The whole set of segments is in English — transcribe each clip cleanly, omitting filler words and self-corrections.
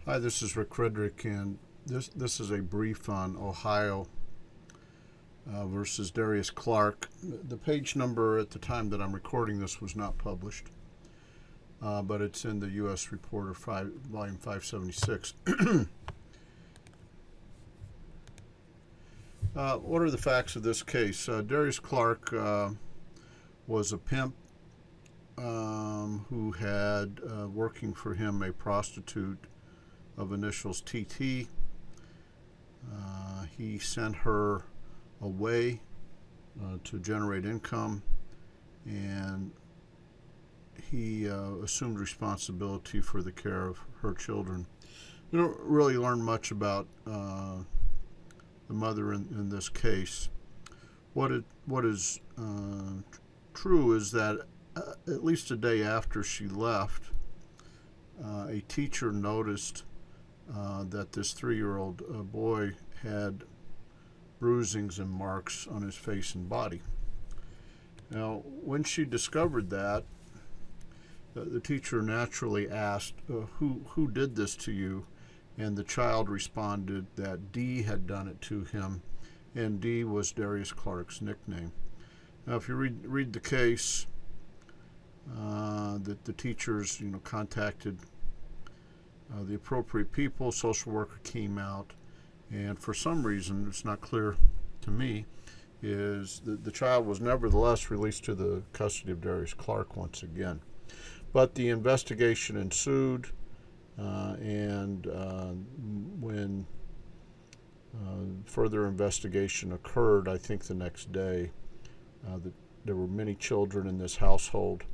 Hi, this is Frederick, and this is a brief on Ohio versus Darius Clark. The page number at the time that I'm recording this was not published, but it's in the U.S. Reporter volume 576. What are the facts of this case? Darius Clark was a pimp who had working for him a prostitute of initials TT. He sent her away to generate income, and he assumed responsibility for the care of her children. We don't really learn much about the mother in this case. What is true is that at least a day after she left, a teacher noticed that this 3-year-old boy had bruisings and marks on his face and body. Now, when she discovered that, the teacher naturally asked, who did this to you? And the child responded that D had done it to him, and D was Darius Clark's nickname. Now, if you read the case, that the teachers, contacted the appropriate people. Social worker came out, and for some reason, it's not clear to me, is that the child was nevertheless released to the custody of Darius Clark once again. But the investigation ensued, and when further investigation occurred, I think the next day, there were many children in this household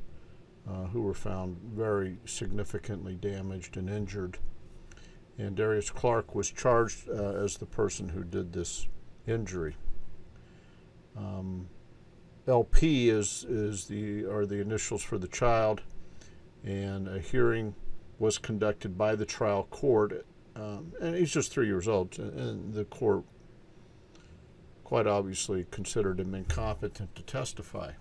who were found very significantly damaged and injured. And Darius Clark was charged as the person who did this injury. LP are the initials for the child, and a hearing was conducted by the trial court. And he's just 3 years old, and the court quite obviously considered him incompetent to testify.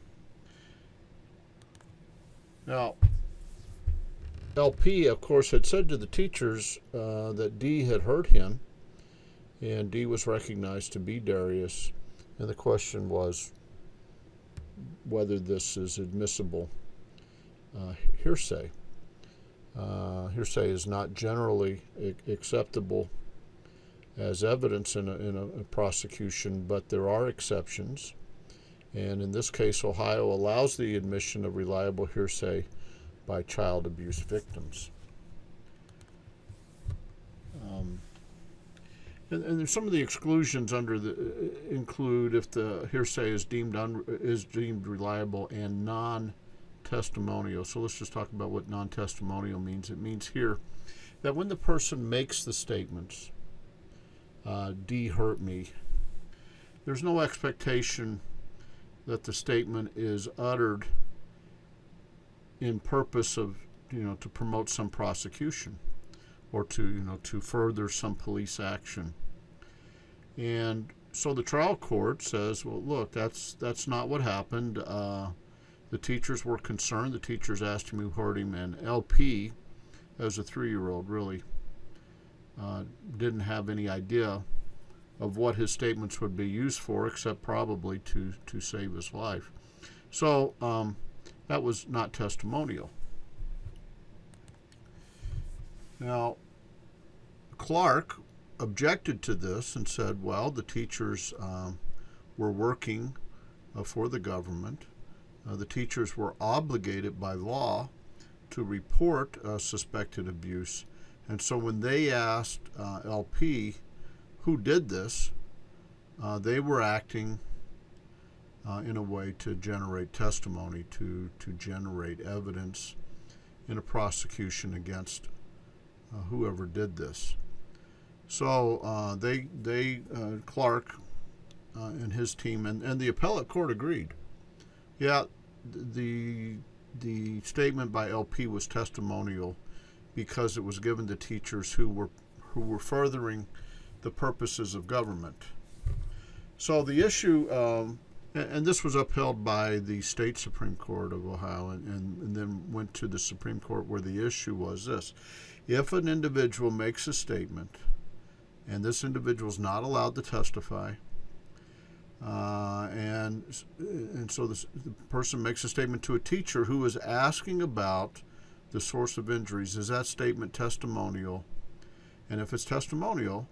Now, LP, of course, had said to the teachers that D had hurt him, and D was recognized to be Darius, and the question was whether this is admissible hearsay. Hearsay is not generally acceptable as evidence in a prosecution, but there are exceptions. And in this case, Ohio allows the admission of reliable hearsay by child abuse victims. And some of the exclusions include if the hearsay is deemed reliable and non-testimonial. So let's just talk about what non-testimonial means. It means here that when the person makes the statements, D hurt me, there's no expectation that the statement is uttered in purpose of, to promote some prosecution or to further some police action. And so the trial court says, well, look, that's not what happened. The teachers were concerned. The teachers asked him who hurt him, and LP, as a 3-year-old, really didn't have any idea of what his statements would be used for, except probably to save his life. So that was not testimonial. Now, Clark objected to this and said, well, the teachers were working for the government. The teachers were obligated by law to report suspected abuse. And so when they asked LP who did this, they were acting in a way to generate testimony, to generate evidence in a prosecution against whoever did this. So Clark and his team and the appellate court agreed. Yeah, the statement by LP was testimonial because it was given to teachers who were furthering the purposes of government. So the issue And this was upheld by the state Supreme Court of Ohio, and then went to the Supreme Court, where the issue was this: if an individual makes a statement and this individual is not allowed to testify, and so the person makes a statement to a teacher who is asking about the source of injuries, is that statement testimonial? And if it's testimonial,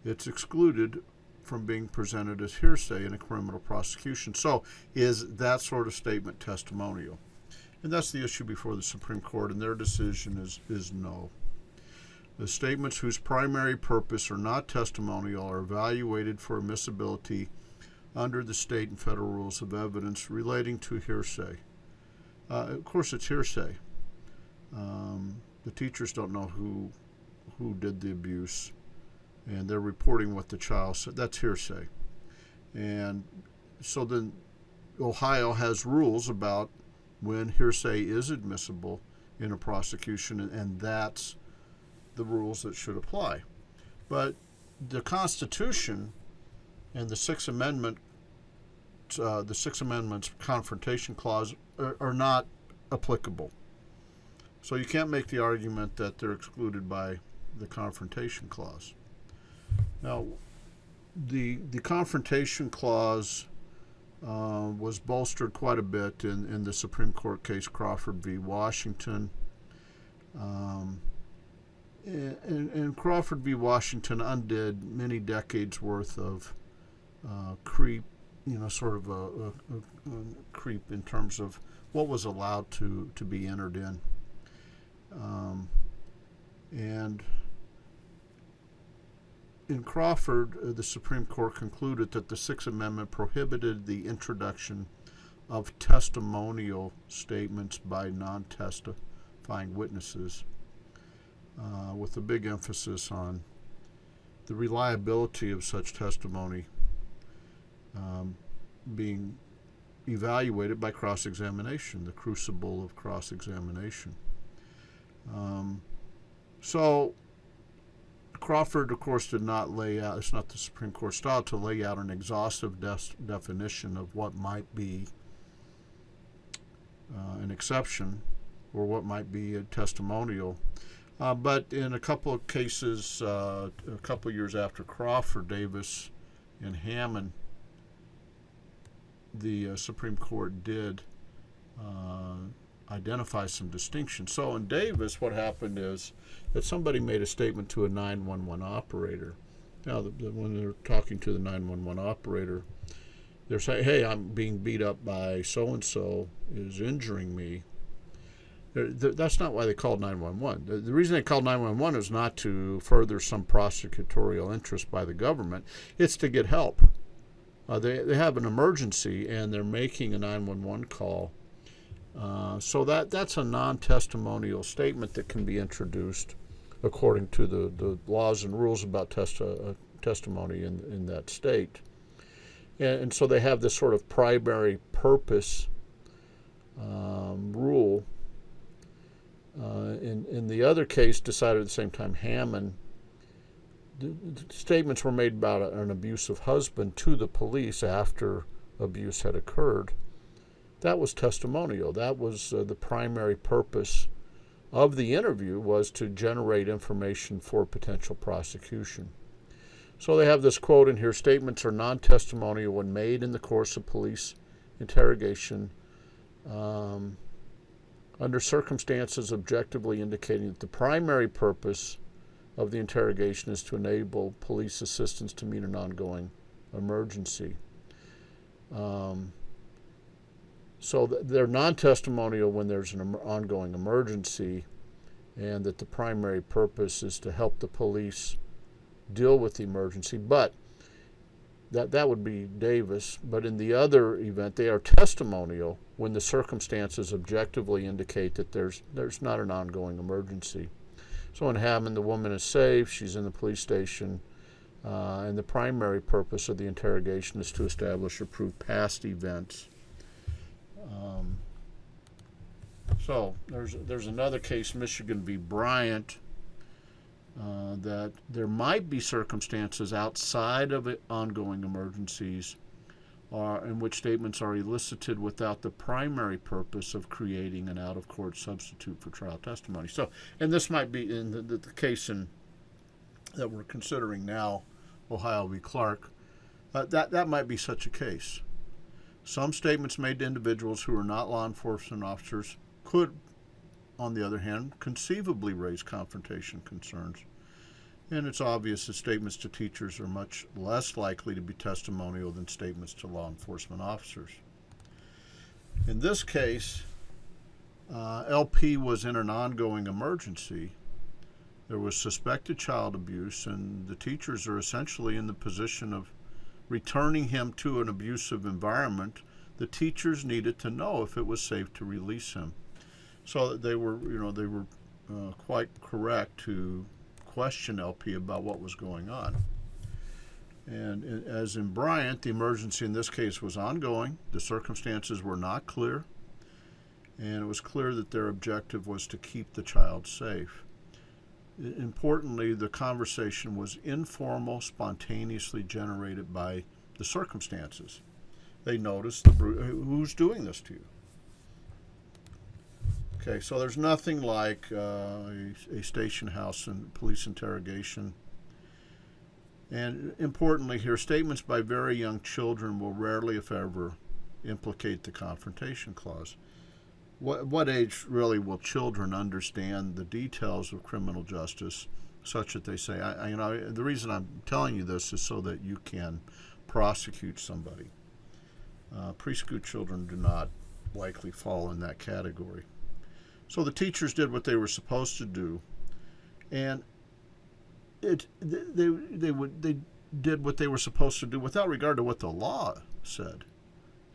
it's excluded from being presented as hearsay in a criminal prosecution. So is that sort of statement testimonial? And that's the issue before the Supreme Court, and their decision is no. The statements whose primary purpose are not testimonial are evaluated for admissibility under the state and federal rules of evidence relating to hearsay. Of course, it's hearsay. The teachers don't know who did the abuse, and they're reporting what the child said. That's hearsay. And so then Ohio has rules about when hearsay is admissible in a prosecution, and that's the rules that should apply. But the Constitution and the Sixth Amendment's Confrontation Clause are not applicable. So you can't make the argument that they're excluded by the Confrontation Clause. Now, the Confrontation Clause was bolstered quite a bit in the Supreme Court case Crawford v. Washington. And Crawford v. Washington undid many decades worth of creep, sort of a creep in terms of what was allowed to be entered in. And in Crawford, the Supreme Court concluded that the Sixth Amendment prohibited the introduction of testimonial statements by non-testifying witnesses, with a big emphasis on the reliability of such testimony being evaluated by cross-examination, the crucible of cross-examination. So Crawford, of course, did not lay out, it's not the Supreme Court style to lay out an exhaustive definition of what might be an exception or what might be a testimonial. But in a couple of cases, a couple of years after Crawford, Davis and Hammond, the Supreme Court did identify some distinctions. So in Davis, what happened is that somebody made a statement to a 911 operator. Now, when they're talking to the 911 operator, they're saying, hey, I'm being beat up by so-and-so, is injuring me. That's not why they called 911. The reason they called 911 is not to further some prosecutorial interest by the government. It's to get help. They have an emergency, and they're making a 911 call. So that's a non-testimonial statement that can be introduced according to the laws and rules about testimony in that state. And so they have this sort of primary purpose rule. In the other case, decided at the same time, Hammond, the statements were made about an abusive husband to the police after abuse had occurred. That was testimonial. That was the primary purpose of the interview, was to generate information for potential prosecution. So they have this quote in here: statements are non-testimonial when made in the course of police interrogation under circumstances objectively indicating that the primary purpose of the interrogation is to enable police assistance to meet an ongoing emergency. So they're non-testimonial when there's an ongoing emergency, and that the primary purpose is to help the police deal with the emergency. But that would be Davis. But in the other event, they are testimonial when the circumstances objectively indicate that there's not an ongoing emergency. So in Hammond, the woman is safe, she's in the police station, and the primary purpose of the interrogation is to establish or prove past events. So there's another case, Michigan v. Bryant, that there might be circumstances outside of ongoing emergencies in which statements are elicited without the primary purpose of creating an out-of-court substitute for trial testimony. So, and this might be in the case that we're considering now, Ohio v. Clark. That might be such a case. Some statements made to individuals who are not law enforcement officers could, on the other hand, conceivably raise confrontation concerns. And it's obvious that statements to teachers are much less likely to be testimonial than statements to law enforcement officers. In this case, LP was in an ongoing emergency. There was suspected child abuse, and the teachers are essentially in the position of returning him to an abusive environment. The teachers needed to know if it was safe to release him. So they were quite correct to question LP about what was going on. And as in Bryant, the emergency in this case was ongoing. The circumstances were not clear, and it was clear that their objective was to keep the child safe. Importantly, the conversation was informal, spontaneously generated by the circumstances. They noticed who's doing this to you. Okay, so there's nothing like a station house and police interrogation. And importantly here, statements by very young children will rarely, if ever, implicate the confrontation clause. What age really will children understand the details of criminal justice such that they say, the reason I'm telling you this is so that you can prosecute somebody. Preschool children do not likely fall in that category. So the teachers did what they were supposed to do, and they did what they were supposed to do without regard to what the law said.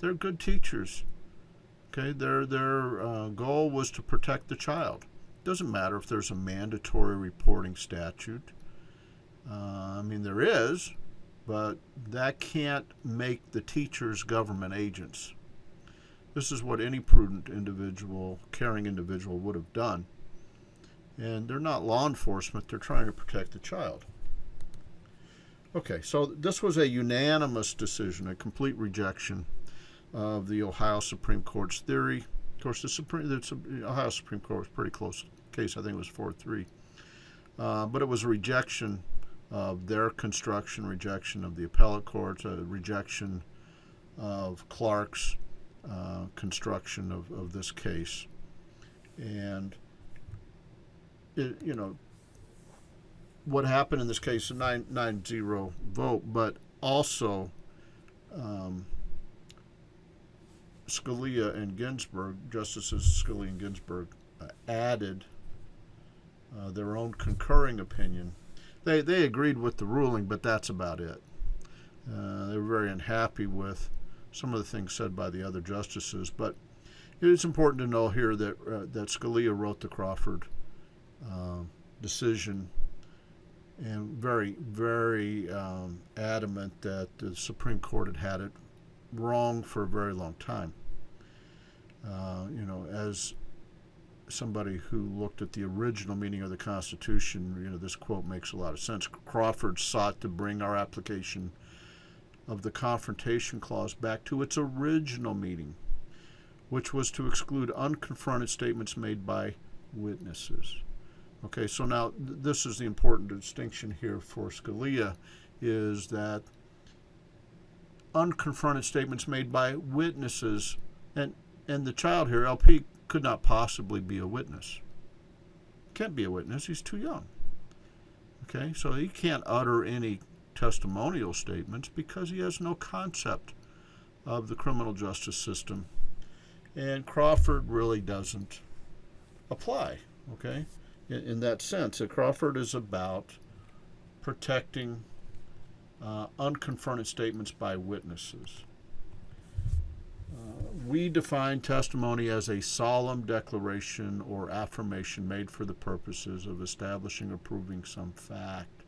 They're good teachers. Okay, their goal was to protect the child. Doesn't matter if there's a mandatory reporting statute. There is, but that can't make the teachers government agents. This is what any prudent individual, caring individual would have done. And they're not law enforcement, they're trying to protect the child. Okay, so this was a unanimous decision, a complete rejection of the Ohio Supreme Court's theory. Of course, the Ohio Supreme Court was a pretty close case. I think it was 4-3. But it was a rejection of their construction, rejection of the appellate courts, a rejection of Clark's construction of this case. And, what happened in this case, a 9-0 vote, but also Scalia and Ginsburg, Justices Scalia and Ginsburg, added their own concurring opinion. They agreed with the ruling, but that's about it. They were very unhappy with some of the things said by the other justices, but it's important to know here that Scalia wrote the Crawford decision and very, very adamant that the Supreme Court had it wrong for a very long time. As somebody who looked at the original meaning of the Constitution, this quote makes a lot of sense. Crawford sought to bring our application of the Confrontation Clause back to its original meaning, which was to exclude unconfronted statements made by witnesses. Okay, so now this is the important distinction here for Scalia, is that unconfronted statements made by witnesses, and the child here, LP, could not possibly be a witness. Can't be a witness, he's too young. Okay, so he can't utter any testimonial statements because he has no concept of the criminal justice system. And Crawford really doesn't apply, okay, in that sense. Crawford is about protecting unconfronted statements by witnesses. We define testimony as a solemn declaration or affirmation made for the purposes of establishing or proving some fact.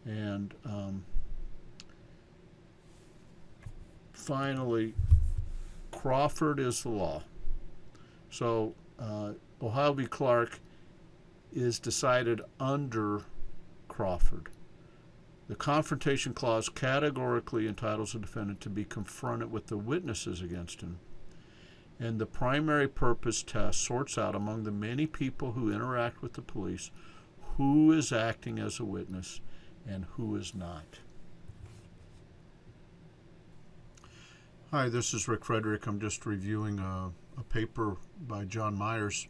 And finally, Crawford is the law. So Ohio v. Clark is decided under Crawford. The Confrontation Clause categorically entitles the defendant to be confronted with the witnesses against him. And the primary purpose test sorts out among the many people who interact with the police who is acting as a witness and who is not. Hi, this is Rick Frederick. I'm just reviewing a paper by John Myers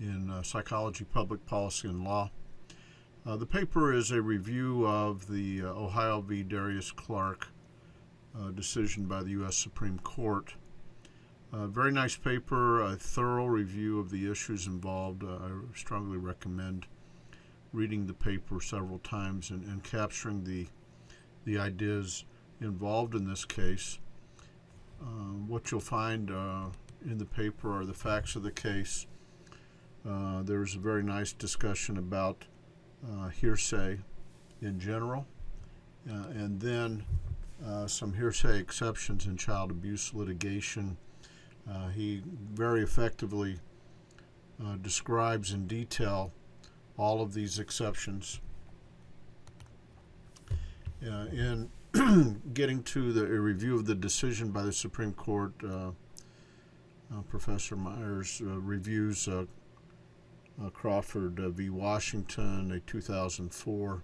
in Psychology, Public Policy, and Law. The paper is a review of the Ohio v. Darius Clark decision by the U.S. Supreme Court. Very nice paper, a thorough review of the issues involved. I strongly recommend reading the paper several times and capturing the ideas involved in this case. What you'll find in the paper are the facts of the case. There's a very nice discussion about hearsay in general, and then some hearsay exceptions in child abuse litigation. He very effectively describes in detail all of these exceptions. In getting to a review of the decision by the Supreme Court, Professor Myers reviews Crawford v. Washington, a 2004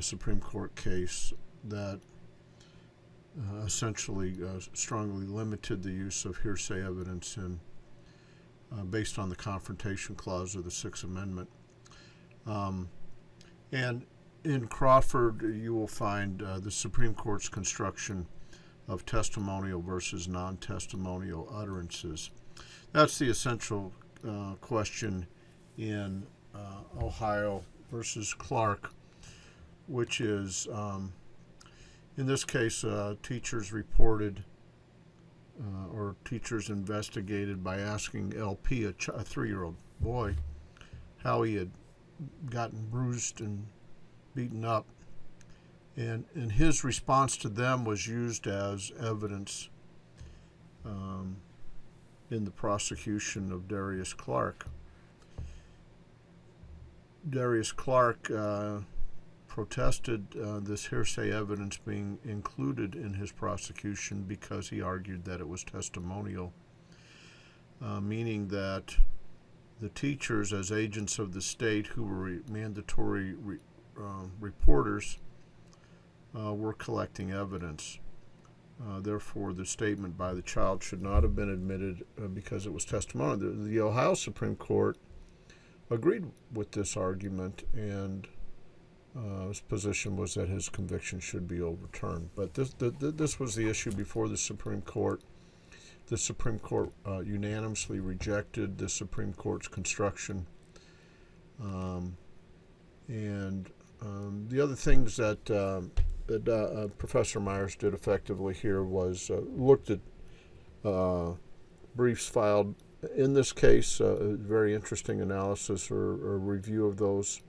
Supreme Court case that essentially strongly limited the use of hearsay evidence based on the Confrontation Clause of the Sixth Amendment. And in Crawford, you will find the Supreme Court's construction of testimonial versus non-testimonial utterances. That's the essential question in Ohio versus Clark, which is, in this case, teachers reported or teachers investigated by asking LP, a 3-year-old boy, how he had gotten bruised and beaten up. And his response to them was used as evidence in the prosecution of Darius Clark. Darius Clark protested this hearsay evidence being included in his prosecution because he argued that it was testimonial, meaning that the teachers, as agents of the state who were mandatory reporters, were collecting evidence. Therefore, the statement by the child should not have been admitted because it was testimonial. The Ohio Supreme Court agreed with this argument, and his position was that his conviction should be overturned. But this was the issue before the Supreme Court. The Supreme Court unanimously rejected the Supreme Court's construction. And the other things that Professor Myers did effectively here was looked at briefs filed in this case, a very interesting analysis or review of those,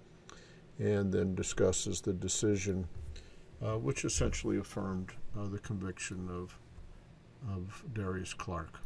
and then discusses the decision, which essentially affirmed the conviction of Darius Clark.